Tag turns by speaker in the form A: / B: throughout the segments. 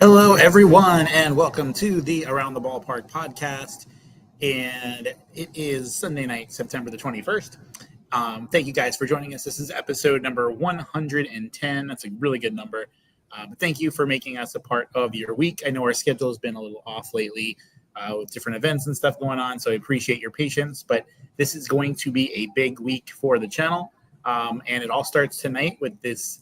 A: Hello, everyone, and welcome to the Around the Ballpark podcast. And it is Sunday night, September the 21st. Thank you guys for joining us. This is episode number 110. That's a really good number. Thank you for making us a part of your week. I know our schedule has been a little off lately with different events and stuff going on, so I appreciate your patience. But this is going to be a big week for the channel. And it all starts tonight with this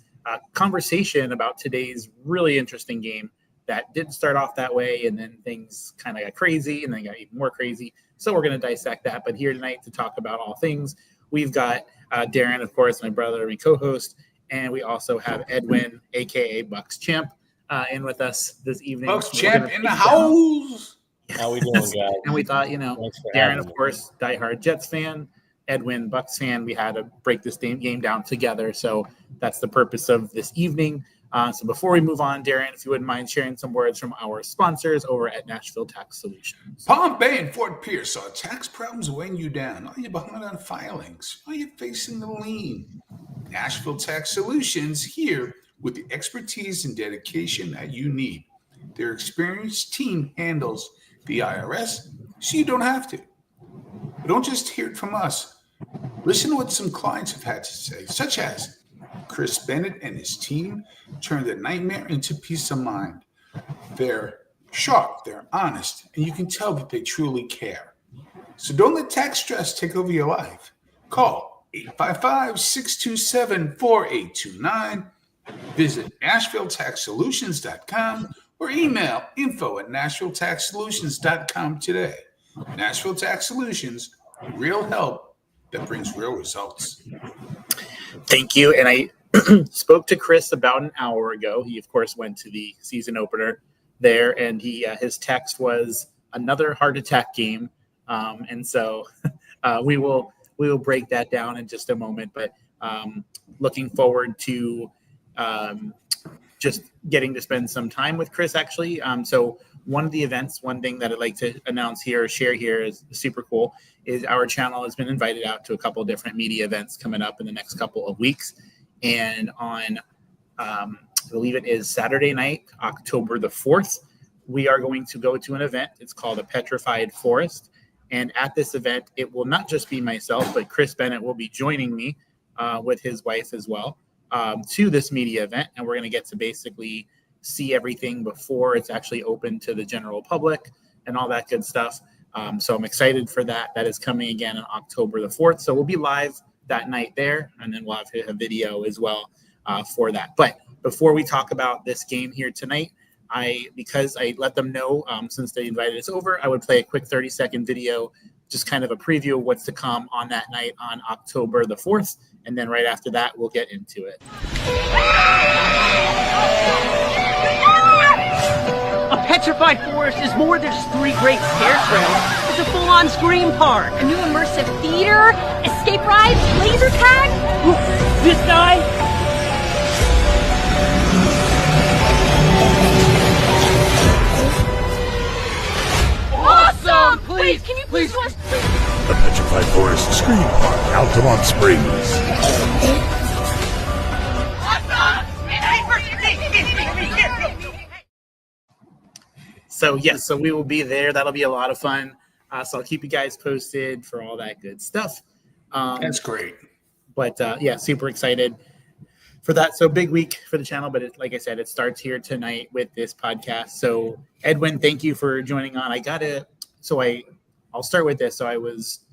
A: conversation about today's really interesting game that didn't start off that way, and then things kind of got crazy, and then got even more crazy. So we're going to dissect that. But here tonight to talk about all things, we've got Darren, of course, my brother and co-host, and we also have Edwin, a.k.a. Bucks Champ, in with us this evening.
B: Bucks Champ in the house.
C: How we doing, guys?
A: And we thought, Darren, of course, diehard Jets fan, Edwin, Bucks fan. We had to break this game down together. So that's the purpose of this evening. So before we move on, Darren, if you wouldn't mind sharing some words from our sponsors over at Nashville Tax Solutions.
B: Palm Bay and Fort Pierce saw tax problems weighing you down. Are you behind on filings? Are you facing the lien? Nashville Tax Solutions here with the expertise and dedication that you need. Their experienced team handles the IRS, so you don't have to. But don't just hear it from us. Listen to what some clients have had to say, such as Chris Bennett and his team turned a nightmare into peace of mind. They're sharp, they're honest, and you can tell that they truly care. So don't let tax stress take over your life. Call 855-627-4829. Visit NashvilleTaxSolutions.com or email info@NashvilleTaxSolutions.com today. Nashville Tax Solutions, real help that brings real results.
A: Thank you. And I spoke to Chris about an hour ago. He, of course, went to the season opener there, and his text was another heart attack game. And so we will break that down in just a moment. But looking forward to just getting to spend some time with Chris, actually. So one thing that I'd like to announce here, share here is super cool, is our channel has been invited out to a couple of different media events coming up in the next couple of weeks. And on, I believe it is Saturday night, October the 4th, we are going to go to an event. It's called a Petrified Forest. And at this event, it will not just be myself, but Chris Bennett will be joining me with his wife as well to this media event. And we're going to get to basically see everything before it's actually open to the general public and all that good stuff. So I'm excited for that. That is coming again on October the 4th. So we'll be live that night there, and then we'll have a video as well for that. But before we talk about this game here tonight, because I let them know since they invited us over, I would play a quick 30-second video, just kind of a preview of what's to come on that night on October the 4th. And then right after that, we'll get into it.
D: A petrified forest is more than just 3 great scare trails. It's a full-on scream park.
E: A new immersive theater, escape rides, laser tag.
D: This guy?
E: Awesome! Please, can you please show us?
F: The Petrified Forest Scream Park, Altamont Springs.
A: So yes, so we will be there. That'll be a lot of fun. So I'll keep you guys posted for all that good stuff.
B: That's great.
A: But yeah, super excited for that. So big week for the channel, but like I said, it starts here tonight with this podcast. So Edwin, thank you for joining on. I'll start with this. So I was,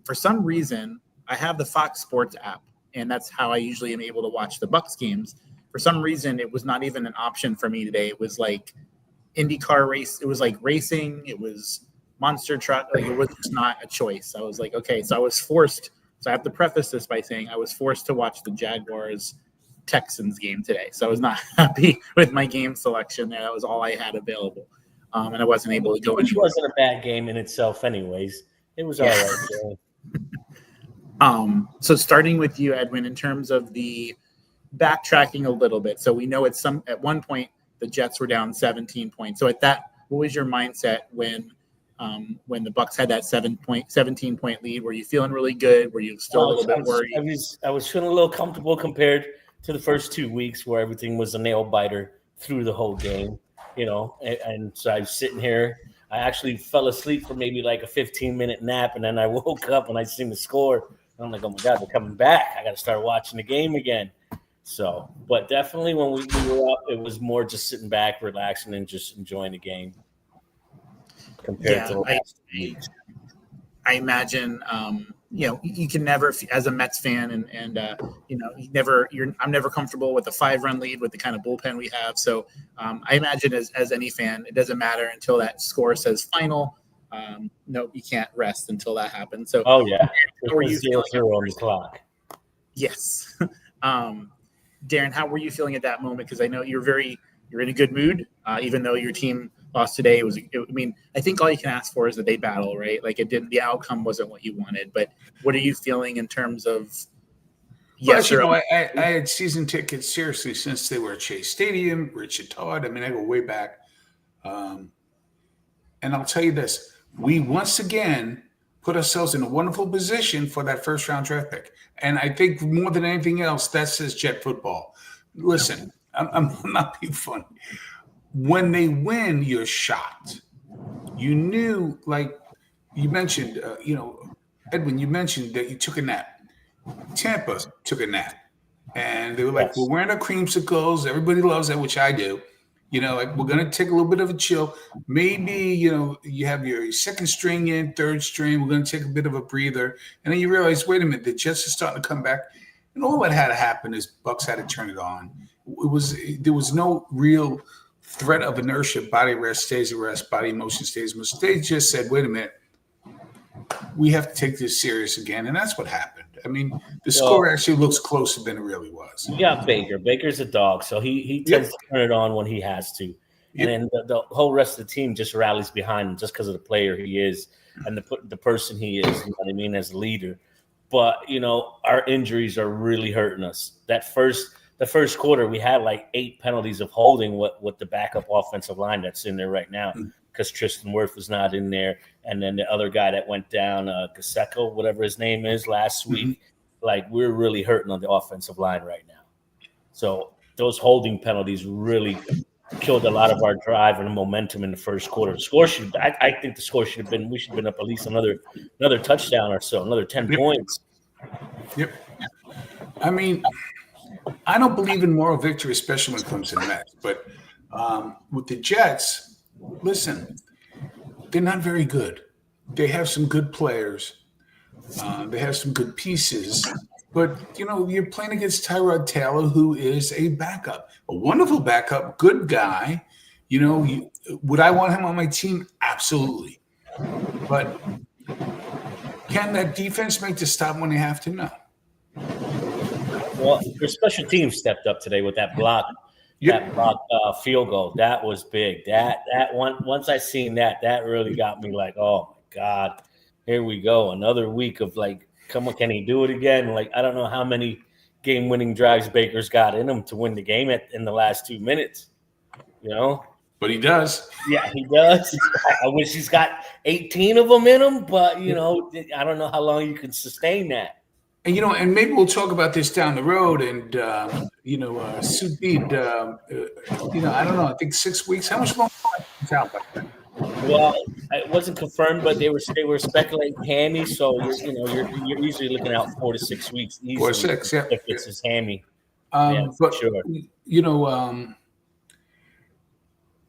A: for some reason, I have the Fox Sports app, and that's how I usually am able to watch the Bucks games. For some reason, it was not even an option for me today. It was like IndyCar race. It was like racing. It was monster truck. Like it was just not a choice. I was like, okay. So I was forced. So I have to preface this by saying I was forced to watch the Jaguars Texans game today. So I was not happy with my game selection there. That was all I had available. And I wasn't able to go.
C: Which wasn't a bad game in itself anyways. It was all right.
A: So starting with you, Edwin, in terms of the backtracking a little bit. So we know at one point the Jets were down 17 points. So at that, what was your mindset when the Bucks had that 17-point lead? Were you feeling really good? Were you still a little bit worried?
C: I was feeling a little comfortable compared to the first 2 weeks where everything was a nail biter through the whole game. and so I was sitting here. I actually fell asleep for maybe like a 15-minute nap, and then I woke up and I seen the score. I'm like, oh my God, they're coming back. I got to start watching the game again. So, but definitely when we were up, it was more just sitting back, relaxing, and just enjoying the game compared to the last weeks.
A: I imagine, you can never, as a Mets fan, and I'm never comfortable with a 5-run lead with the kind of bullpen we have. So I imagine as any fan, it doesn't matter until that score says final. No, you can't rest until that happens. So,
C: oh yeah,
A: how were you
C: 0-0 on the clock?
A: Yes. Darren, how were you feeling at that moment? Because I know you're in a good mood, even though your team lost today. I think all you can ask for is that they battle, right? Like the outcome wasn't what you wanted, but what are you feeling in terms of? Yes,
B: I had season tickets seriously since they were at Chase Stadium, Richard Todd. I mean, I go way back. And I'll tell you this, we once again put ourselves in a wonderful position for that first round draft pick. And I think more than anything else, that says Jet football. Listen, I'm not being funny. When they win, you're shocked. You knew, like you mentioned, Edwin, you mentioned that you took a nap. Tampa took a nap. And they were like, we're wearing our creamsicles. Everybody loves that, which I do. Like we're going to take a little bit of a chill. Maybe, you have your second string in, third string. We're going to take a bit of a breather. And then you realize, wait a minute, the Jets are starting to come back. And all that had to happen is Bucs had to turn it on. There was no real threat of inertia. Body rest stays at rest. Body motion stays motion. They just said, wait a minute, we have to take this serious again. And that's what happened. I mean, the score actually looks closer than it really was.
C: You got Baker. Baker's a dog, so he tends to turn it on when he has to. And then the whole rest of the team just rallies behind him just because of the player he is and the person he is, you know what I mean, as a leader. But, our injuries are really hurting us. The first quarter, we had like 8 penalties of holding with the backup offensive line that's in there right now because Tristan Wirth was not in there. And then the other guy that went down, Gasecco, whatever his name is, last week, like we're really hurting on the offensive line right now. So those holding penalties really killed a lot of our drive and momentum in the first quarter. I think the score should have been, we should have been up at least another touchdown or so, another 10 points.
B: Yep. I mean, I don't believe in moral victory, especially when it comes to the Mets. But with the Jets, listen, they're not very good. They have some good players. They have some good pieces. But, you're playing against Tyrod Taylor, who is a backup, a wonderful backup, good guy. Would I want him on my team? Absolutely. But can that defense make the stop when they have to? No.
C: Well, your special team stepped up today with that block, field goal. That was big. That one. Once I seen that really got me like, oh my God, here we go, another week of like, come on, can he do it again? Like, I don't know how many game-winning drives Baker's got in him to win the game in the last 2 minutes.
B: But he does.
C: Yeah, he does. I wish he's got 18 of them in him, but I don't know how long you can sustain that.
B: And and maybe we'll talk about this down the road. And Sue Bead, I don't know. I think 6 weeks. How much longer?
C: Well, it wasn't confirmed, but they were speculating hammy. So you're usually looking out 4 to 6 weeks. Easily
B: 4 to 6, yeah.
C: If it's his hammy.
B: But
C: sure.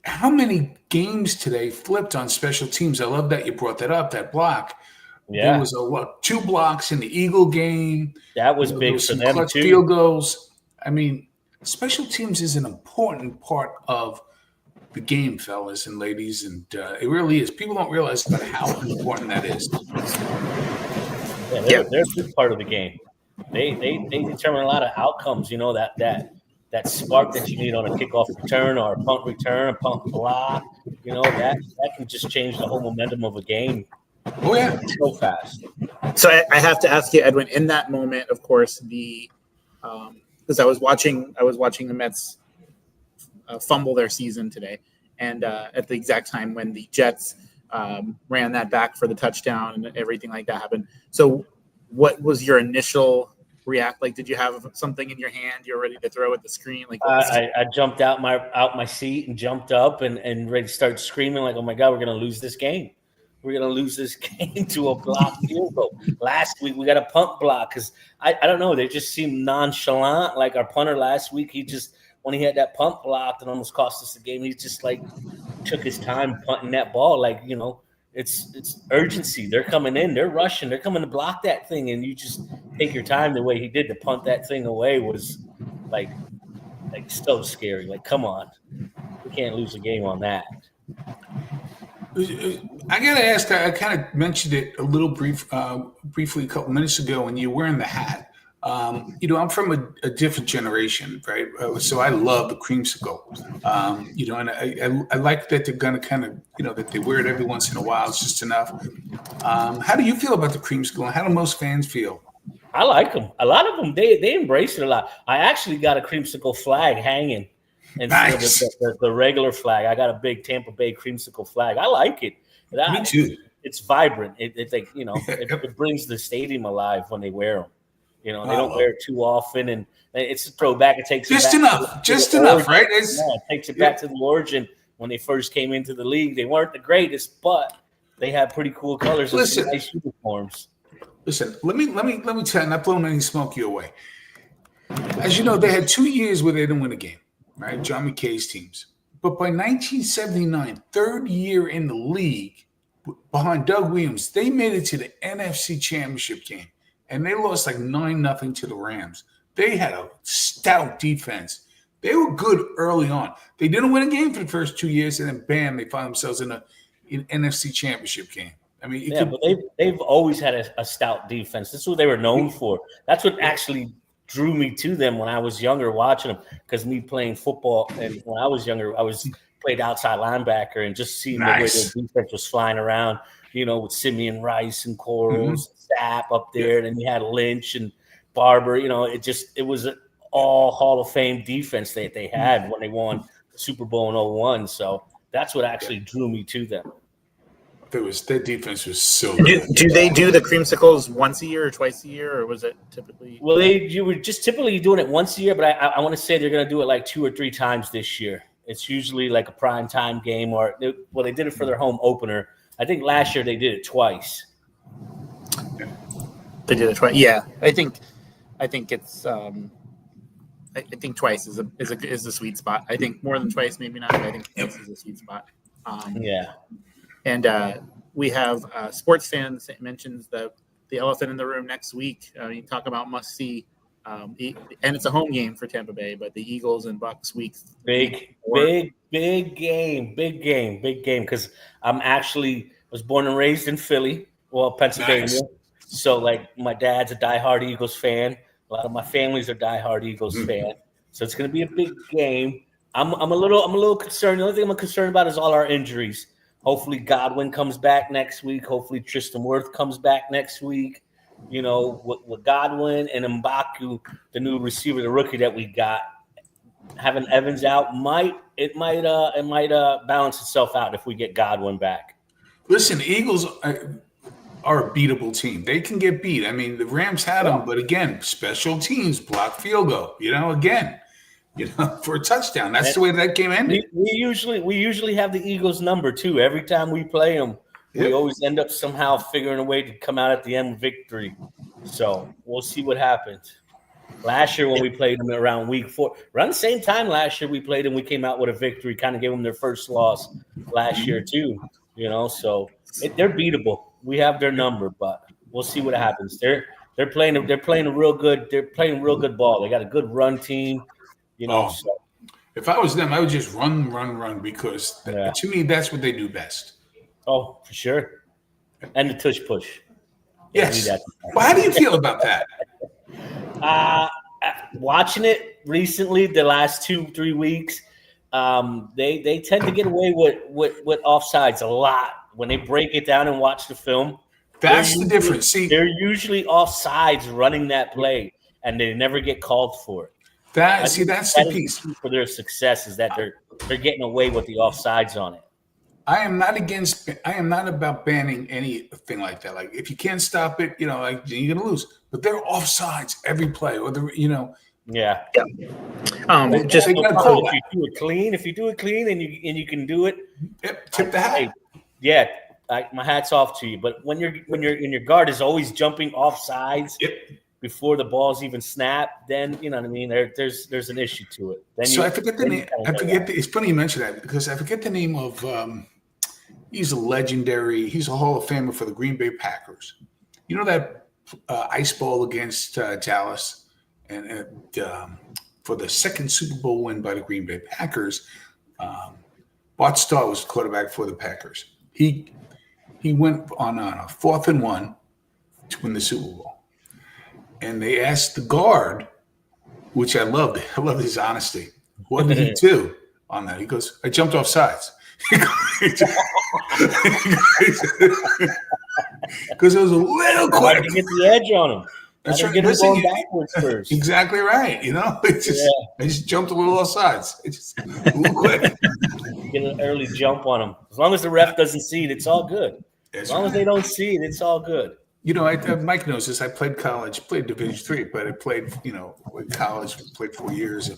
B: How many games today flipped on special teams? I love that you brought that up. That block.
C: Yeah.
B: There was 2 blocks in the Eagle game.
C: That was big for them
B: clutch
C: too.
B: Field goals. I mean, special teams is an important part of the game, fellas and ladies, and it really is. People don't realize how important that is.
C: Yeah, they're a big part of the game. They determine a lot of outcomes. That spark that you need on a kickoff return or a punt return, a punt block. That can just change the whole momentum of a game.
B: Oh yeah,
C: so fast.
A: So I have to ask you, Edwin, in that moment, of course, because I was watching the Mets fumble their season today, and at the exact time when the Jets ran that back for the touchdown and everything like that happened. So, what was your initial react? Like, did you have something in your hand you're ready to throw at the screen? Like,
C: I jumped out my seat and jumped up and ready to start screaming like, oh my God, we're going to lose this game. We're going to lose this game to a blocked field goal. Last week, we got a punt block because I don't know. They just seemed nonchalant. Like our punter last week, when he had that punt blocked and almost cost us the game, he just like took his time punting that ball. Like, it's urgency. They're coming in. They're rushing. They're coming to block that thing, and you just take your time the way he did to punt that thing away was like so scary. Like, come on. We can't lose a game on that.
B: I got to ask, I kind of mentioned it a little briefly a couple minutes ago when you were wearing the hat. I'm from a different generation, right? So I love the creamsicle, and I like that they're going to kind of, that they wear it every once in a while. It's just enough. How do you feel about the creamsicle, and how do most fans feel?
C: I like them. A lot of them, they embrace it a lot. I actually got a creamsicle flag hanging instead of the regular flag. I got a big Tampa Bay creamsicle flag. I like it.
B: Me too.
C: It's vibrant. It's like, it brings the stadium alive when they wear them. They don't wear it too often, and it's a throwback. It takes
B: just
C: it back
B: enough, right?
C: It takes it back to the origin. When they first came into the league, they weren't the greatest, but they had pretty cool colors and some nice uniforms.
B: Listen, let me tell you, not blowing any smoke your way. As you know, they had 2 years where they didn't win a game, right? John McKay's teams. But by 1979, third year in the league, behind Doug Williams, they made it to the NFC Championship game, and they lost like 9-0 to the Rams. They had a stout defense. They were good early on. They didn't win a game for the first 2 years, and then bam, they found themselves in an NFC Championship game. I mean,
C: but they've always had a stout defense. That's what they were known for. That's what actually drew me to them when I was younger, watching them. Because me playing football, and when I was younger, played outside linebacker, and just seeing the way their defense was flying around. With Simeon Rice and Corals, Sapp up there, and then you had Lynch and Barber. It was an all Hall of Fame defense that they had when they won the Super Bowl in 2001. So that's what actually drew me to them.
B: Their defense was so good.
A: Do they do the creamsicles once a year or twice a year, or was it typically?
C: Well, you were just typically doing it once a year, but I want to say they're going to do it like 2 or 3 times this year. It's usually like a prime time game, they did it for their home opener. I think last year they did it twice.
A: They did it twice. Yeah, I think it's. I think twice is a sweet spot. I think more than twice, maybe not. But I think twice is a sweet spot. And we have sports fans that mentions the elephant in the room next week. You talk about must see, and it's a home game for Tampa Bay, but the Eagles and Bucs week.
C: Big game. Because I'm actually was born and raised in Philly, Pennsylvania. Nice. So like my dad's a diehard Eagles fan. A lot of my families are diehard Eagles fan. So it's going to be a big game. I'm a little concerned. The only thing I'm concerned about is all our injuries. Hopefully Godwin comes back next week. Hopefully Tristan Wirth comes back next week. With Godwin and M'Baku, the new receiver, the rookie that we got, having Evans out might balance itself out if we get Godwin back.
B: Listen, the Eagles are a beatable team. They can get beat. I mean, the Rams had them, but again, special teams, block field goal. For a touchdown. That's the way that game ended.
C: We usually have the Eagles number too. Every time we play them, we always end up somehow figuring a way to come out at the end with victory. So we'll see what happens. Last year when we played them around week 4, around the same time last year we played them, we came out with a victory, kind of gave them their first loss last year too. So they're beatable. We have their number, but we'll see what happens. They're playing a real good ball. They got a good run team. So.
B: If I was them, I would just run because to me, that's what they do best.
C: Oh, for sure. And the tush push.
B: Yes. Well, how do you feel about that?
C: Watching it recently, the last 2-3 weeks, they tend to get away with offsides a lot. When they break it down and watch the film,
B: that's the difference. See,
C: they're usually offsides running that play, and they never get called for it.
B: That's the piece
C: for their success is that they're getting away with the offsides on it.
B: I am not about banning anything like that. Like if you can't stop it, like you're gonna lose. But they're offsides every play, or
C: Yeah.
A: Just
B: they gotta call
C: if
B: that.
C: you do it clean, and you can do it.
B: Yep, tip the hat.
C: Yeah, my hat's off to you. But when your guard is always jumping off sides before the ball's even snapped, then you know what I mean. There's an issue to it. Then
B: I forget the name. It's funny you mention that because I forget the name of. He's a legendary. He's a Hall of Famer for the Green Bay Packers. You know that ice ball against Dallas, and for the second Super Bowl win by the Green Bay Packers, Bart Starr was quarterback for the Packers. He went on a 4th and 1 to win the Super Bowl, and they asked the guard, which I loved. I love his honesty. What did he do on that? He goes, "I jumped off sides." Because it was a little quick.
C: To get the edge on him.
B: That's right.
C: Get him going backwards first.
B: Exactly right. I just jumped a little off sides. It's just a little quick.
C: Get an early jump on him. As long as the ref doesn't see it, it's all good. As long as they don't see it, it's all good.
B: Mike knows this. I played college, played Division III, but I played, college, played 4 years.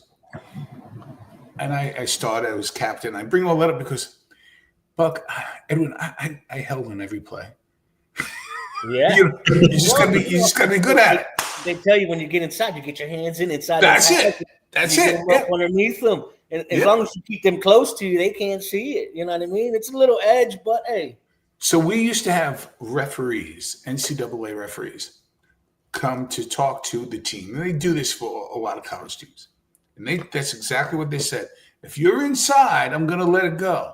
B: And I started, I was captain. I bring all that up because, Buck, Edwin, I held on every play.
C: Yeah.
B: you just gotta be good at it.
C: They tell you when you get inside, you get your hands inside.
B: That's it. That's it.
C: Up underneath them. And as long as you keep them close to you, they can't see it. You know what I mean? It's a little edge, but hey.
B: So we used to have referees, NCAA referees, come to talk to the team. And they do this for a lot of college teams. And that's exactly what they said. If you're inside, I'm going to let it go.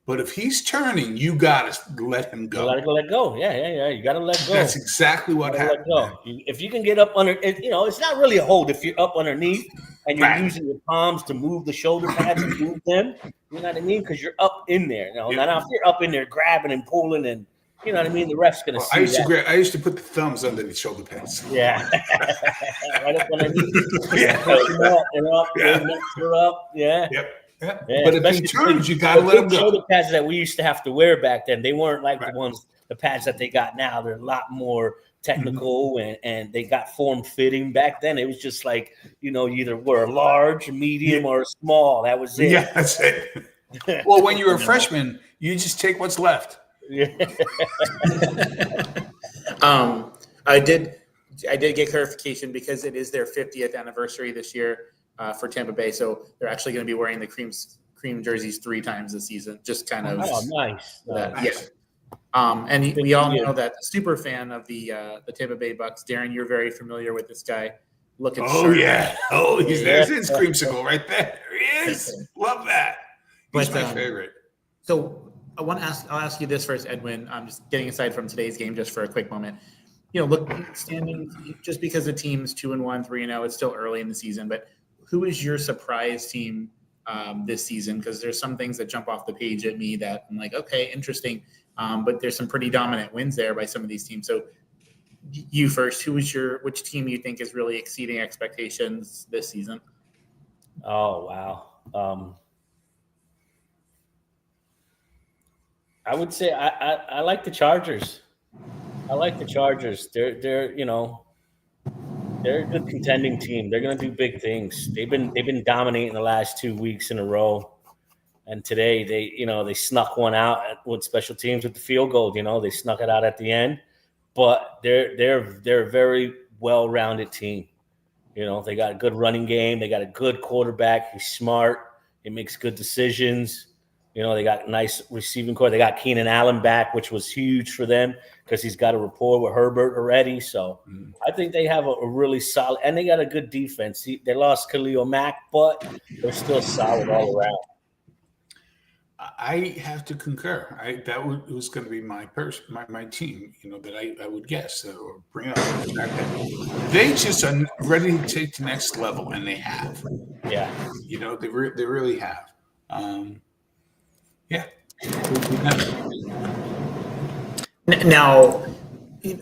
B: But if he's turning, you got to let him go.
C: You got to let go. Yeah. You got to let go.
B: That's exactly what happened.
C: If you can get up under, it's not really a hold. If you're up underneath and you're using your palms to move the shoulder pads and move them, you know what I mean? Because you're up in there. Now if you're up in there grabbing and pulling and, you know what I mean? The ref's going to see that.
B: I used to put the thumbs under the shoulder pads.
C: Yeah. Right up underneath. Up. Yeah.
B: Yep. Yeah. But if he turns, you got to let him go.
C: Shoulder pads that we used to have to wear back then, they weren't like the pads that they got now. They're a lot more technical and they got form fitting. Back then, it was just like, you either were a large, medium, or a small. That was it.
B: Yeah, that's it. Well, when you're a freshman, you just take what's left.
C: Yeah.
A: I did get clarification because it is their 50th anniversary this year for Tampa Bay, so they're actually going to be wearing the cream jerseys 3 times this season. Just kind of
C: nice.
A: Yeah. And we all know that the super fan of the Tampa Bay Bucks, Darren, you're very familiar with this guy.
B: There's his creamsicle right there. There he is. Love that. He's my favorite.
A: So I'll ask you this first, Edwin. I'm just getting aside from today's game just for a quick moment. Look, standings, just because the team's 2-1, 3-0, it's still early in the season, but who is your surprise team this season? Because there's some things that jump off the page at me that I'm like, okay, interesting. But there's some pretty dominant wins there by some of these teams. So you first, which team you think is really exceeding expectations this season?
C: Oh, wow. I would say I like the Chargers. They're a good contending team. They're going to do big things. They've been dominating the last 2 weeks in a row, and today they snuck one out with special teams with the field goal. They snuck it out at the end, but they're a very well-rounded team. They got a good running game. They got a good quarterback. He's smart. He makes good decisions. They got nice receiving core. They got Keenan Allen back, which was huge for them because he's got a rapport with Herbert already. So I think they have a really solid – and they got a good defense. They lost Khalil Mack, but they're still solid all around.
B: I have to concur. That was going to be my team, that I would guess or bring up. They just are ready to take the next level, and they have.
C: Yeah.
B: They really have. Yeah.
A: Now,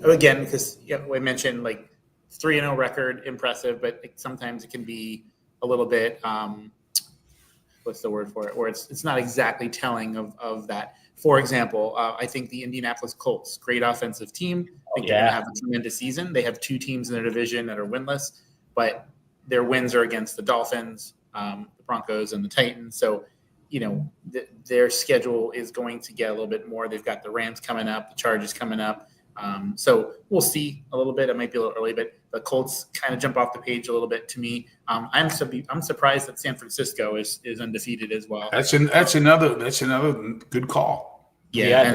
A: again, because we mentioned like 3-0 record, impressive, but sometimes it can be a little bit what's the word for it? Where it's not exactly telling of that. For example, I think the Indianapolis Colts, great offensive team. I think they're going to have a tremendous season. They have 2 teams in their division that are winless, but their wins are against the Dolphins, the Broncos, and the Titans. So, their schedule is going to get a little bit more. They've got the Rams coming up, the Chargers coming up. So we'll see a little bit. It might be a little early, but the Colts kind of jump off the page a little bit to me. I'm surprised that San Francisco is undefeated as well.
B: That's another good call.
A: Yeah,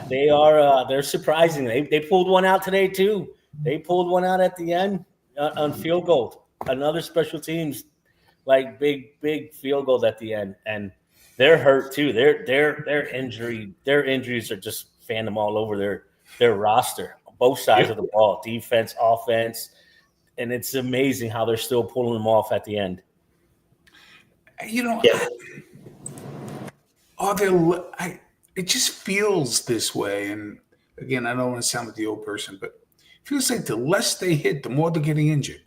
C: they are. They're surprising. They pulled one out today too. They pulled one out at the end on field goal. Another special teams, like big field goal at the end, and they're hurt too. Their injuries are just fanning them all over their roster, both sides of the ball, defense, offense, and it's amazing how they're still pulling them off at the end.
B: It just feels this way, and again, I don't want to sound like the old person, but it feels like the less they hit, the more they're getting injured.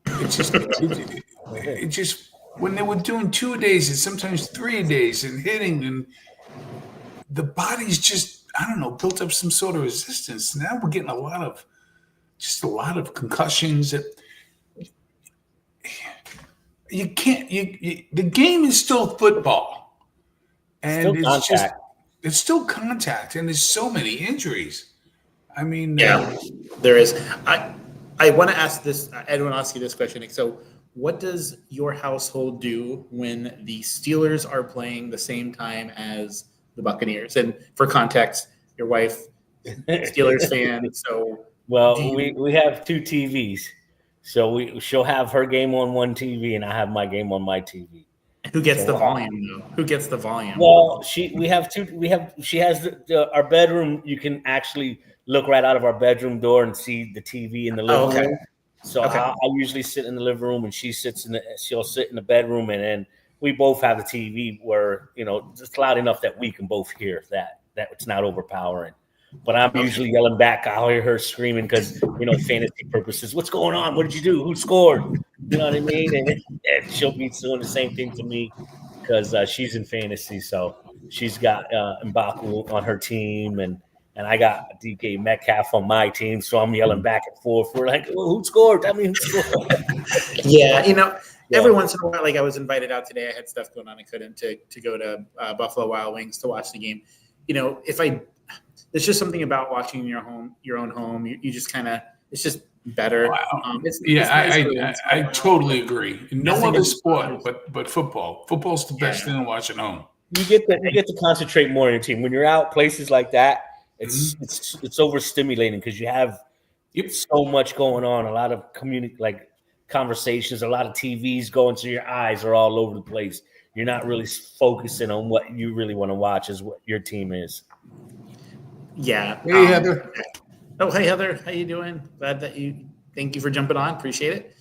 B: It's just, it just when they were doing 2 days and sometimes 3 days and hitting, and the body's just, I don't know, built up some sort of resistance. Now we're getting a lot of concussions. You can't. The game is still football, and it's still contact, and there's so many injuries. I mean,
A: there is. I want to ask this. I want to ask you this question. So, what does your household do when the Steelers are playing the same time as the Buccaneers? And for context, your wife, Steelers fan. So,
C: we have 2 TVs. So she'll have her game on one TV, and I have my game on my TV.
A: Who gets the volume though? Who gets the volume?
C: Well, she has our bedroom. You can actually look right out of our bedroom door and see the TV in the living room. So I usually sit in the living room, and she'll sit in the bedroom, and then we both have the TV where it's loud enough that we can both hear that it's not overpowering. But I'm usually yelling back. I'll hear her screaming because, fantasy purposes. What's going on? What did you do? Who scored? You know what I mean? And she'll be doing the same thing to me because she's in fantasy. So she's got M'Baku on her team, and I got DK Metcalf on my team. So I'm yelling back and forth. We're like, who scored? Tell me who scored.
A: Every once in a while, like I was invited out today. I had stuff going on. I couldn't to go to Buffalo Wild Wings to watch the game. There's just something about watching in your own home. You just kind of, it's just better.
B: Wow. I totally agree. No other sport, but football. Football's the best thing to watch at home.
C: You get to concentrate more on your team when you're out places like that. It's overstimulating because you have so much going on. A lot of conversations, a lot of TVs going, so your eyes are all over the place. You're not really focusing on what you really want to watch, is what your team is.
A: Yeah.
B: Hey, Heather.
A: Oh, hey, Heather. How you doing? Thank you for jumping on. Appreciate it.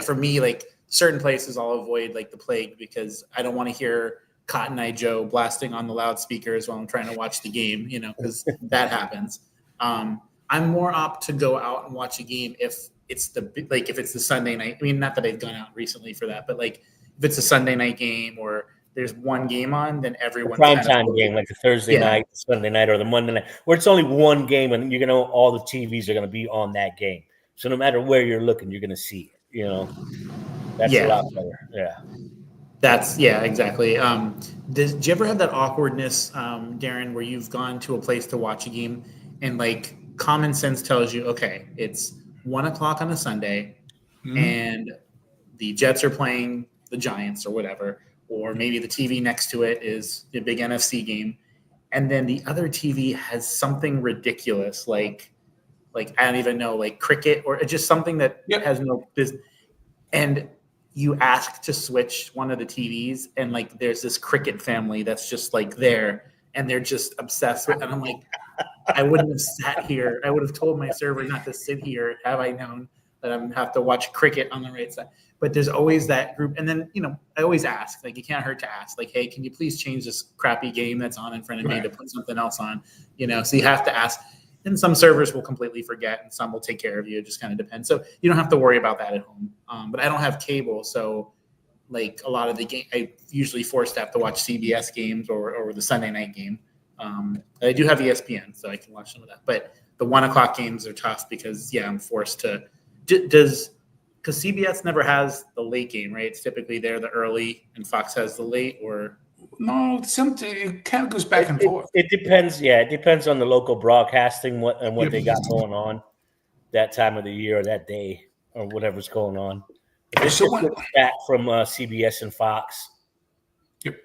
A: For me, like certain places I'll avoid like the plague because I don't want to hear Cotton Eye Joe blasting on the loudspeakers while I'm trying to watch the game, because that happens. I'm more apt to go out and watch a game if it's the Sunday night. I mean, not that I've gone out recently for that, but like if it's a Sunday night game or there's one game on, then everyone's
C: prime time game, like the Thursday night, the Sunday night, or the Monday night, where it's only one game, and you're gonna all the TVs are gonna be on that game. So no matter where you're looking, you're gonna see it. That's a lot better. Yeah.
A: That's exactly. Did you ever have that awkwardness, Darren, where you've gone to a place to watch a game and like common sense tells you, okay, it's 1:00 on a Sunday, and the Jets are playing the Giants or whatever. Or maybe the TV next to it is the big NFC game. And then the other TV has something ridiculous, like I don't even know, like cricket or just something that has no business. And you ask to switch one of the TVs and like there's this cricket family that's just like there and they're just obsessed with it. And I'm like, I wouldn't have sat here. I would have told my server not to sit here have I known that I'm going to have to watch cricket on the right side. But there's always that group. And then, I always ask, like, it can't hurt to ask, like, hey, can you please change this crappy game that's on in front of me to put something else on? So you have to ask. And some servers will completely forget and some will take care of you. It just kind of depends. So you don't have to worry about that at home. But I don't have cable. So like a lot of the game, I usually forced to have to watch CBS games or the Sunday night game. I do have ESPN, so I can watch some of that. But the 1 o'clock games are tough because I'm forced to. Because CBS never has the late game, right? It's typically they're the early, and Fox has the late, or
B: no, it kind of goes back and forth.
C: It depends. Yeah, it depends on the local broadcasting what they got going on that time of the year or that day or whatever's going on. It's
B: So
C: back from CBS and Fox.
B: Yep.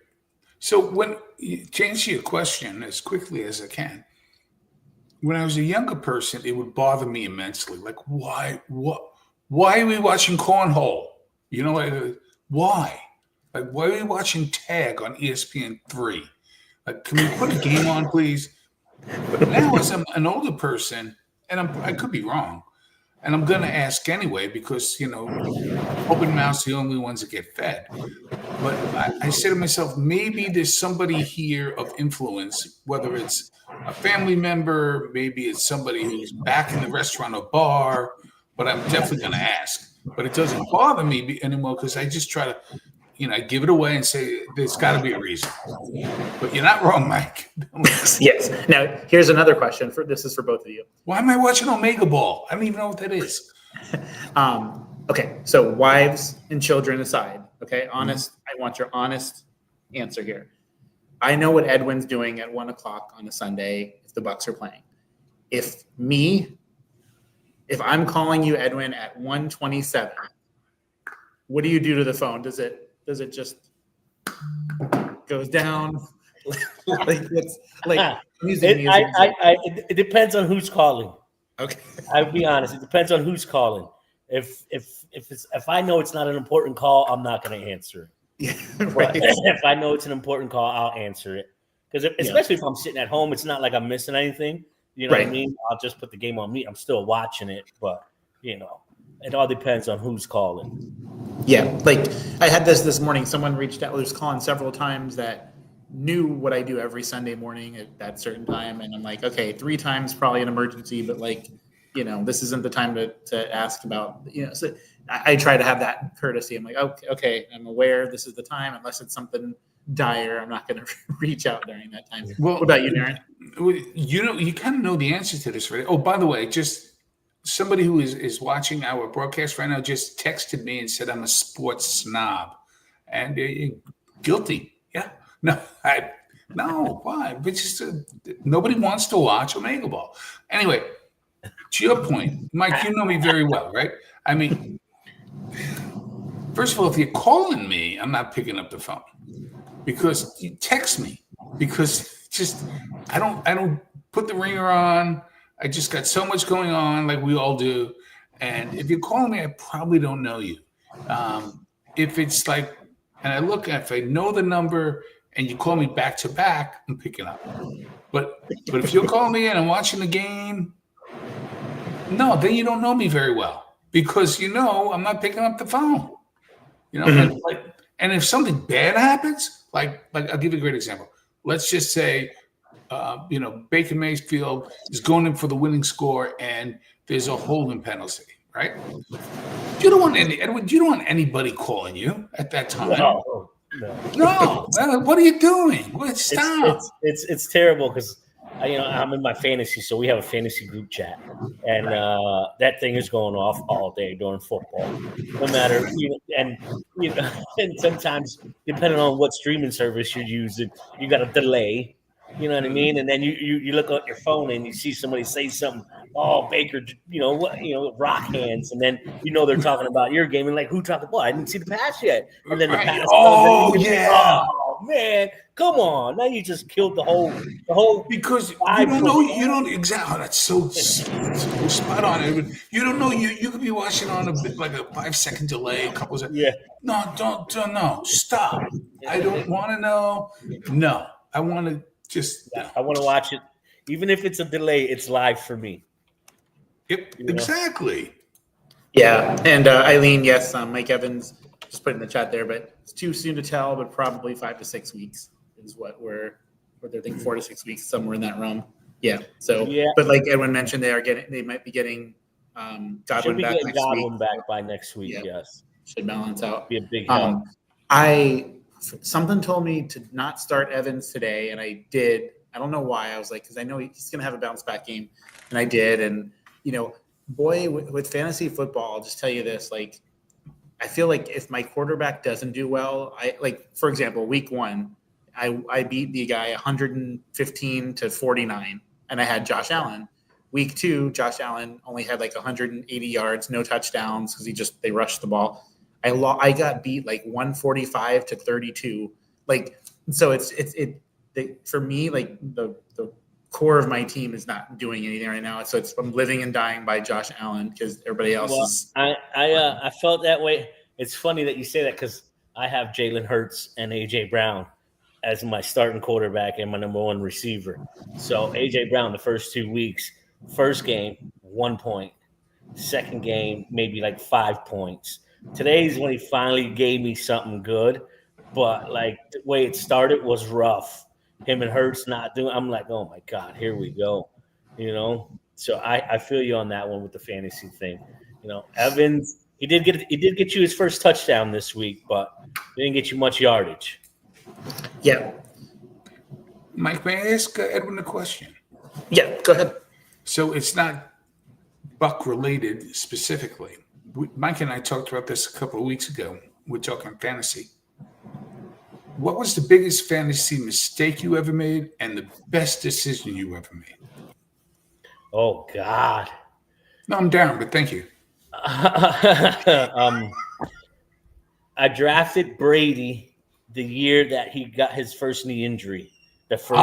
B: So to answer your question as quickly as I can, when I was a younger person, it would bother me immensely. Like, why are we watching cornhole? You know, like, why? Like, why are we watching tag on ESPN3? Like, can we put a game on, please? But now, as I'm an older person, and I could be wrong, and I'm going to ask anyway because, open mouths are the only ones that get fed. But I say to myself, maybe there's somebody here of influence, whether it's a family member, maybe it's somebody who's back in the restaurant or bar, but I'm definitely going to ask. But it doesn't bother me anymore because I just try to, I give it away and say, there's got to be a reason. But you're not wrong, Mike.
A: Yes. Now, here's another question. This is for both of you.
B: Why am I watching Omega Ball? I don't even know what that is.
A: Okay, so wives and children aside, okay, honest. I want your honest answer here. I know what Edwin's doing at 1 o'clock on a Sunday if the Bucs are playing. If I'm calling you, Edwin, at 1:27, what do you do to the phone? Does it just goes down?
C: It depends on who's calling.
A: Okay,
C: I'll be honest. It depends on who's calling. If I know it's not an important call, I'm not going to answer it.
A: Yeah, right.
C: But if I know it's an important call, I'll answer it. Because especially if I'm sitting at home, it's not like I'm missing anything. You know what I mean? I'll just put the game on mute. I'm still watching it, but it all depends on who's calling.
A: Yeah, like I had this morning. Someone reached out, was calling several times that knew what I do every Sunday morning at that certain time, and I'm like, okay, 3 times probably an emergency, but this isn't the time to ask about. So I try to have that courtesy. I'm like, okay, I'm aware this is the time. Unless it's something dire, I'm not going to reach out during that time. Well, what about you, Darren?
B: You kind of know the answer to this, right? Oh, by the way, just somebody who is watching our broadcast right now just texted me and said I'm a sports snob, and guilty. Yeah, no, why? But just nobody wants to watch Omega Ball. Anyway, to your point, Mike, you know me very well, right? I mean, first of all, if you're calling me, I'm not picking up the phone because you text me because I don't put the ringer on. I just got so much going on, like we all do. And if you're calling me, I probably don't know you. If it's like, and if I know the number and you call me back to back, I'm picking up. But if you're calling me and I'm watching the game, no, then you don't know me very well because I'm not picking up the phone. And if something bad happens, like I'll give you a great example. Let's just say, Baker Mayfield is going in for the winning score, and there's a holding penalty, right? You don't want anybody calling you at that time. No. What are you doing? Stop.
C: It's terrible because I'm in my fantasy, so we have a fantasy group chat, and that thing is going off all day during football. No matter, and sometimes depending on what streaming service you're using, you got a delay. You know what I mean? And then you look at your phone and you see somebody say something. Oh, Baker, rock hands, and then they're talking about your game and like who talking? Well, I didn't see the pass yet, and then the pass.
B: Oh yeah.
C: Oh man, come on! Now you just killed the whole
B: because you don't know. You don't exactly. Oh, that's so spot on. You don't know. You could be watching on a bit like a 5-second delay, a couple of.
C: Yeah.
B: No, don't no. Stop. I don't want to know. No, I want to.
C: I want to watch it, even if it's a delay. It's live for me.
B: Yep, exactly.
A: Yeah, and Eileen, yes, Mike Evans just put in the chat there, but it's too soon to tell. But probably 5 to 6 weeks is what they're thinking. 4 to 6 weeks, somewhere in that realm. Yeah. So, but like Edwin mentioned, they might be getting Godwin back next week.
C: Back by next week.
A: Yeah.
C: Yes,
A: should balance out.
C: Be a big help.
A: Something told me to not start Evans today, and I did. I don't know why. I was like, because I know he's going to have a bounce back game, and I did. And boy, with fantasy football, I'll just tell you this: like, I feel like if my quarterback doesn't do well, for example, week 1, I beat the guy 115-49, and I had Josh Allen. Week 2, Josh Allen only had like 180 yards, no touchdowns because they rushed the ball. I got beat like 145-32. Like, so for me, like the core of my team is not doing anything right now. So I'm living and dying by Josh Allen because everybody else is.
C: I felt that way. It's funny that you say that because I have Jalen Hurts and AJ Brown as my starting quarterback and my number 1 receiver. So AJ Brown, the first 2 weeks, first game 1 point, second game maybe like 5 points. Today's when he finally gave me something good, but like the way it started was rough. Him and Hurts not doing. I'm like, oh my God, here we go. So I feel you on that one with the fantasy thing. Evans, he did get you his first touchdown this week, but he didn't get you much yardage.
A: Yeah.
B: Mike, may I ask Edwin a question?
A: Yeah, go ahead.
B: So it's not Buck related specifically. Mike and I talked about this a couple of weeks ago. We're talking fantasy. What was the biggest fantasy mistake you ever made and the best decision you ever made?
C: Oh, God.
B: No, I'm down, but thank you.
C: I drafted Brady the year that he got his first knee injury. The first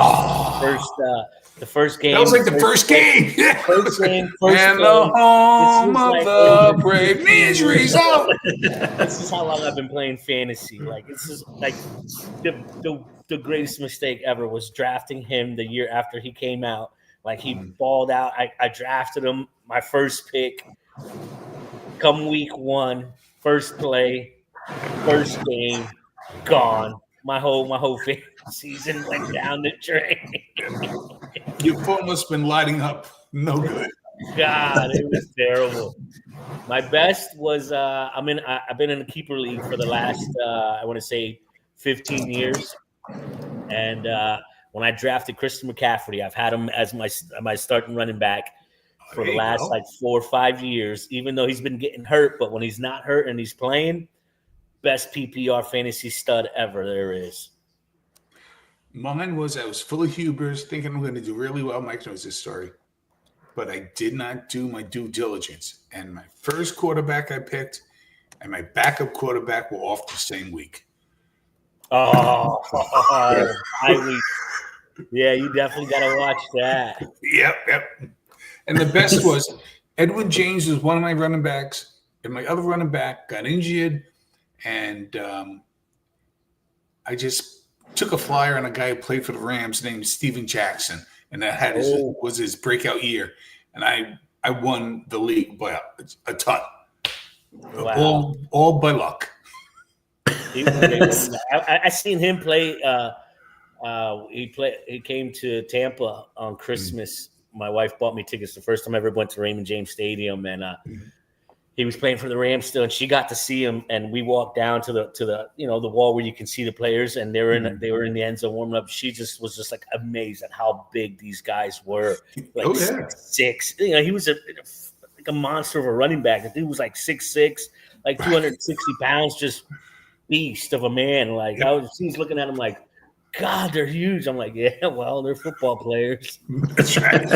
C: game.
B: That was like the first game.
C: First game.
B: And the home of the brave. Knee injuries out.
C: This is how long I've been playing fantasy. Like, this is like the greatest mistake ever was drafting him the year after he came out. Like, he balled out. I drafted him, my first pick. Come week 1, first play, first game, gone. My whole season went down the drain.
B: Your phone must have been lighting up. No good.
C: God, it was terrible. My best was I've been in a keeper league for the last I want to say 15 years, and when I drafted Christian McCaffrey, I've had him as my starting running back for the last like 4 or 5 years. Even though he's been getting hurt, but when he's not hurt and he's playing, best PPR fantasy stud ever there is.
B: Mine was I was full of hubris, thinking I'm going to do really well. Mike knows this story. But I did not do my due diligence. And my first quarterback I picked and my backup quarterback were off the same week.
C: Oh, yeah, you definitely got to watch that.
B: Yep. And the best was Edwin James was one of my running backs, and my other running back got injured. And I just took a flyer on a guy who played for the Rams named Steven Jackson, and that was his breakout year. And I won the league by a ton.
C: Wow.
B: All by luck.
C: I seen him play. He came to Tampa on Christmas. My wife bought me tickets the first time I ever went to Raymond James Stadium, and he was playing for the Rams still, and she got to see him. And we walked down to the the wall where you can see the players, and they were in the end zone warming up. She was just like amazed at how big these guys were. Like 6'6". He was like a monster of a running back. The dude was like 6'6", like 260 pounds, just beast of a man. Like he's looking at him like, God, they're huge. I'm like, yeah, well, they're football players.
A: That's right.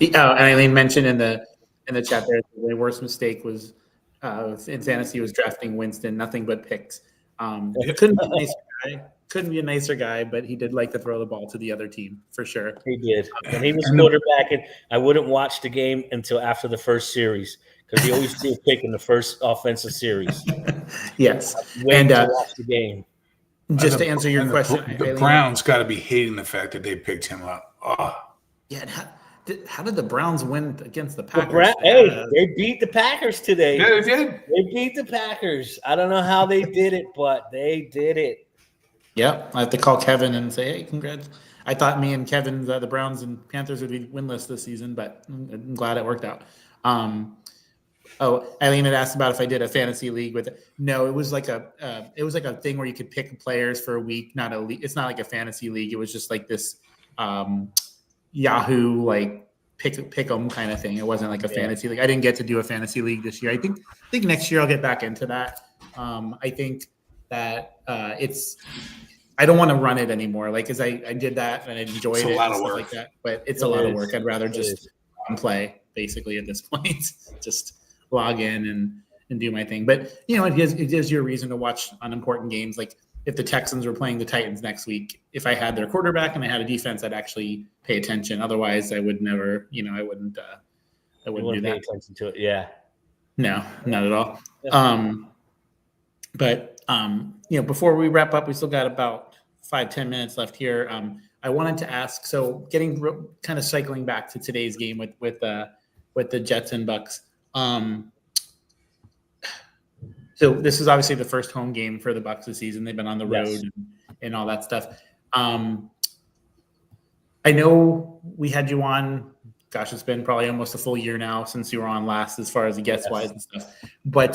A: And I mentioned in the chat there, the worst mistake was in fantasy was drafting Winston, nothing but picks. Couldn't be a nicer guy, but he did like to throw the ball to the other team for sure.
C: He did. When he was quarterbacking, I wouldn't watch the game until after the first series because he always threw a pick in the first offensive series.
A: Yes.
C: And to watch the game.
A: Just to answer your question,
B: the Browns got to be hating the fact that they picked him up. Oh.
A: Yeah. How did the Browns win against the Packers?
C: They beat the Packers today.
B: Yeah, they did.
C: They beat the Packers. I don't know how they did it, but they did it.
A: Yep. I have to call Kevin and say, hey, congrats. I thought me and Kevin, the Browns and Panthers would be winless this season, but I'm glad it worked out. Oh, Eileen had asked about if I did a fantasy league with it. No, it was like a thing where you could pick players for a week. Not a league. It's not like a fantasy league. It was just like this Yahoo like pick 'em kind of thing. It wasn't like a fantasy league. I didn't get to do a fantasy league this year. I think next year I'll get back into that. I think that it's. I don't want to run it anymore. Like, cause I did that and I enjoyed it.
B: A lot
A: and
B: of
A: stuff
B: work.
A: like that, but it's a lot of work. I'd rather just play basically at this point. Just log in and do my thing. But it gives you a reason to watch unimportant games. Like if the Texans were playing the Titans next week, if I had their quarterback and I had a defense, I'd actually pay attention. Otherwise, I would never. I wouldn't do that.
C: Pay attention to it. Yeah.
A: No, not at all. But before we wrap up, we still got about 5-10 minutes left here. I wanted to ask. So, getting kind of cycling back to today's game with the Jets and Bucks. So this is obviously the first home game for the Bucks this season. They've been on the road and all that stuff. I know we had you on. Gosh, it's been probably almost a full year now since you were on last, as far as the guest wise and stuff. But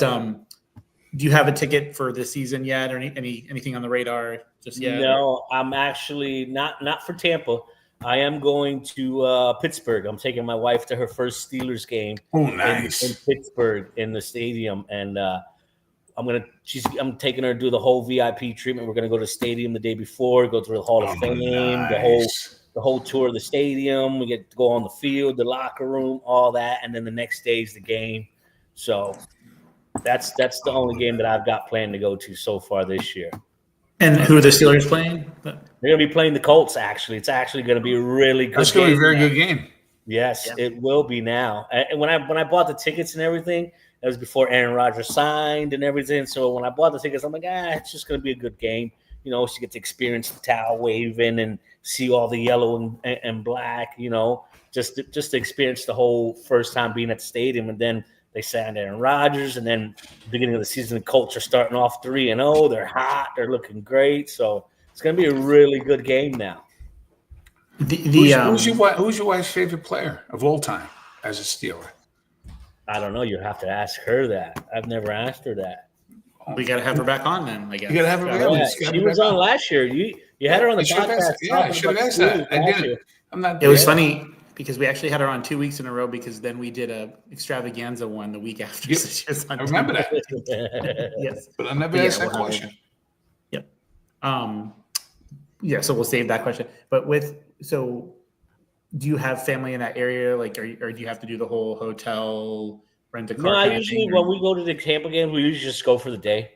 A: do you have a ticket for this season yet, or anything on the radar just yet?
C: No, I'm actually not for Tampa. I am going to Pittsburgh. I'm taking my wife to her first Steelers game.
B: Oh, nice.
C: In Pittsburgh in the stadium, and I'm taking her to do the whole VIP treatment. We're gonna go to the stadium the day before, go through the Hall of Fame,
B: nice.
C: the whole tour of the stadium. We get to go on the field, the locker room, all that, and then the next day is the game. So that's the only game that I've got planned to go to so far this year.
A: And who are the Steelers playing?
C: They're going to be playing the Colts, actually. It's actually going to be a really good game.
B: That's going to be a very good game.
C: Yes, it will be now. And when I bought the tickets and everything, that was before Aaron Rodgers signed and everything. So when I bought the tickets, I'm like, it's just going to be a good game. So you get to experience the towel waving and see all the yellow and black, just to experience the whole first time being at the stadium. And then they signed Aaron Rodgers, and then the beginning of the season, the Colts are starting off 3-0. They're hot. They're looking great. So it's going to be a really good game now.
B: Who's your wife's favorite player of all time as a Steeler?
C: I don't know. You have to ask her that. I've never asked her that.
A: We got to have her back on then, I guess.
B: You got to have her back on.
C: She was on last year. You had her on the podcast.
B: I should have asked that. I didn't.
A: It was funny because we actually had her on 2 weeks in a row, because then we did a extravaganza one the week after.
B: Yep. I remember that.
A: Yes.
B: But I never asked that question.
A: Yep. So we'll save that question. But do you have family in that area? Like, or do you have to do the whole hotel, rent a car?
C: No, usually when we go to the Tampa games, we usually just go for the day.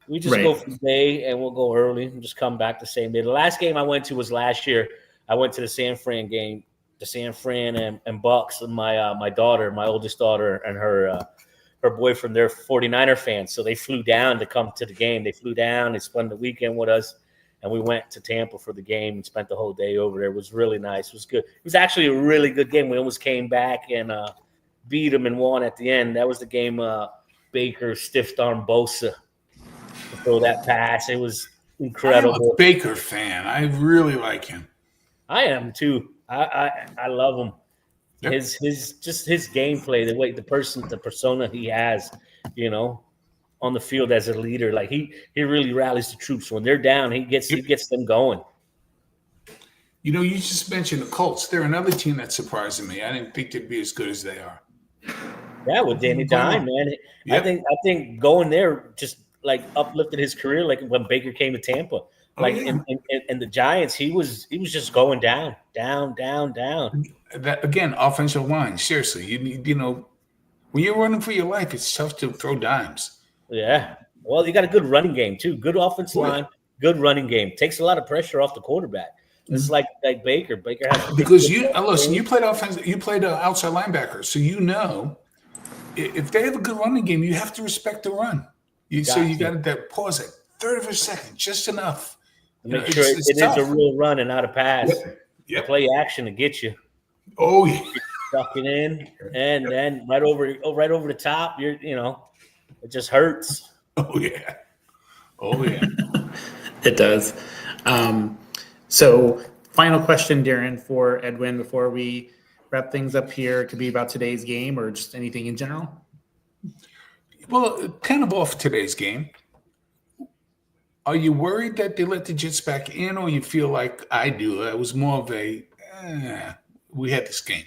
C: We just go for the day, and we'll go early and just come back the same day. The last game I went to was last year. I went to the San Fran game, the San Fran and Bucks, and my daughter, my oldest daughter, and her boyfriend, they're 49er fans. So they flew down to come to the game. They flew down. They spent the weekend with us. And we went to Tampa for the game and spent the whole day over there. It was really nice. It was good. It was actually a really good game. We almost came back and beat them and won at the end. That was the game Baker stiffed arm Bosa to throw that pass. It was incredible.
B: I'm a Baker fan. I really like him.
C: I am too. I love him. Yep. His gameplay, the persona he has, on the field as a leader. Like he really rallies the troops. When they're down, he gets them going.
B: You just mentioned the Colts. They're another team that surprised me. I didn't think they'd be as good as they are.
C: Yeah, with Danny Dime, man. Yep. I think going there just like uplifted his career, like when Baker came to Tampa. In the Giants, he was just going down.
B: That again, offensive line. Seriously, you when you're running for your life, it's tough to throw dimes.
C: Yeah. Well, you got a good running game too. Good offensive line, good running game. Takes a lot of pressure off the quarterback. It's like Baker. Baker has
B: because you played offense. You played outside linebacker, so if they have a good running game, you have to respect the run. You got to pause it, third of a second, just enough.
C: Make sure it is a real run and not a pass.
B: Yep.
C: Play action to get you.
B: Oh yeah.
C: Ducking in and then right over the top. It just hurts.
B: Oh yeah.
A: It does. So final question, Darren, for Edwin before we wrap things up here. It could be about today's game or just anything in general.
B: Well, kind of off today's game. Are you worried that they let the Jets back in, or you feel like I do? It was more of a, we had this game.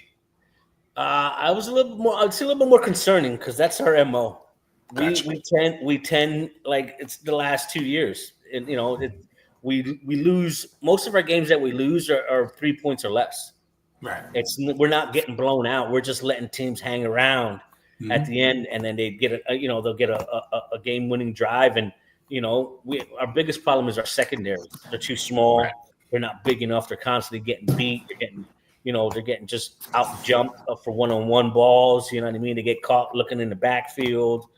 C: I was a little bit more. I'd say a little bit more concerning because that's our mo.
B: Gotcha.
C: We tend like it's the last 2 years, and we lose most of our games that we lose are 3 points or less.
B: Right.
C: We're not getting blown out. We're just letting teams hang around at the end, and then they get they'll get a game winning drive, and our biggest problem is our secondary. They're too small.
B: Right.
C: They're not big enough. They're constantly getting beat. They're getting just out jumped for one-on-one balls. You know what I mean? They get caught looking in the backfield.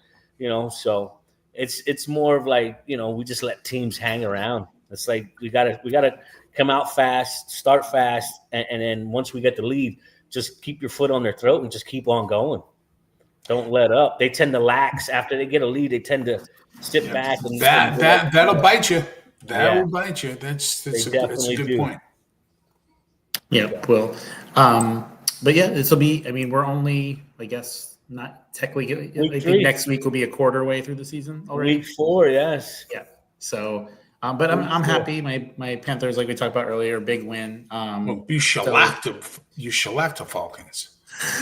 C: So it's more of like we just let teams hang around. It's like we gotta come out fast, start fast, and then once we get the lead, just keep your foot on their throat and just keep on going. Don't let up. They tend to lax after they get a lead. They tend to sit back and
B: that'll bite you. That'll bite you. That's a good point.
A: Yeah, well, but yeah, this will be. I mean, we're only, I guess, not technically. I think next week will be a quarter way through the season already.
C: Week 4, yes.
A: Yeah. So, but I'm happy. My Panthers, like we talked about earlier, big win.
B: You shellacked the Falcons.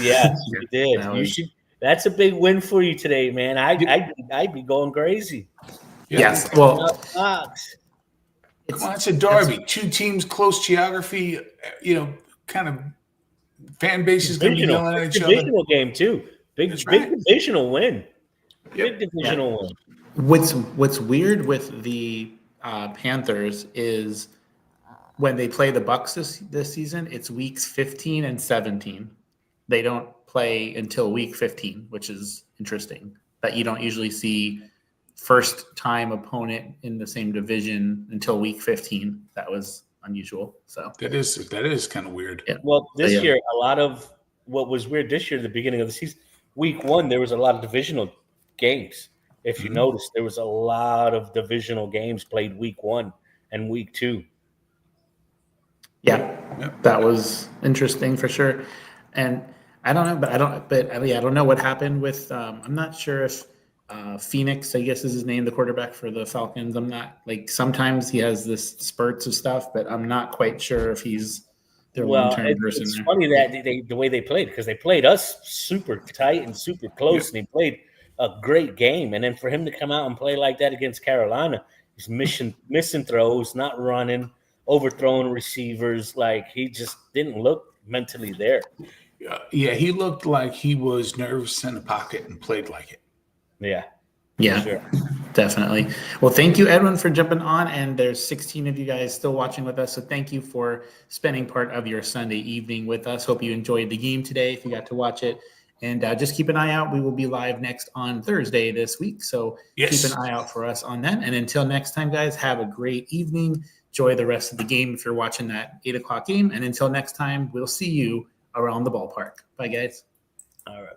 C: Yes, you did. That's a big win for you today, man. I'd be going crazy.
A: Yes. Well.
B: Come on, it's a derby. Two teams, close geography, kind of fan bases going to be yelling at each other.
C: Divisional game, too. Big divisional win. Big divisional win.
A: What's weird with the Panthers is when they play the Bucs this season, it's weeks 15 and 17. They don't play until week 15, which is interesting. That you don't usually see first-time opponent in the same division until week 15. That was unusual. So
B: that is kind of weird.
A: Yeah.
C: Well, this year, a lot of what was weird this year, the beginning of the season, week 1, there was a lot of divisional games. If you notice, there was a lot of divisional games played week 1 and week 2.
A: Yeah, that was interesting for sure. And I don't know, I don't know what happened with. I'm not sure if. Phoenix, I guess is his name, the quarterback for the Falcons. I'm not sometimes he has this spurts of stuff, but I'm not quite sure if he's their long-term person.
C: It's funny that the way they played, because they played us super tight and super close, and they played a great game. And then for him to come out and play like that against Carolina, he's missing throws, not running, overthrowing receivers. Like he just didn't look mentally there.
B: Yeah, he looked like he was nervous in the pocket and played like it.
A: Yeah, sure. Definitely. Well, thank you, Edwin, for jumping on. And there's 16 of you guys still watching with us. So thank you for spending part of your Sunday evening with us. Hope you enjoyed the game today if you got to watch it. And just keep an eye out. We will be live next on Thursday this week. So keep an eye out for us on that. And until next time, guys, have a great evening. Enjoy the rest of the game if you're watching that 8 o'clock game. And until next time, we'll see you around the ballpark. Bye, guys.
C: All right.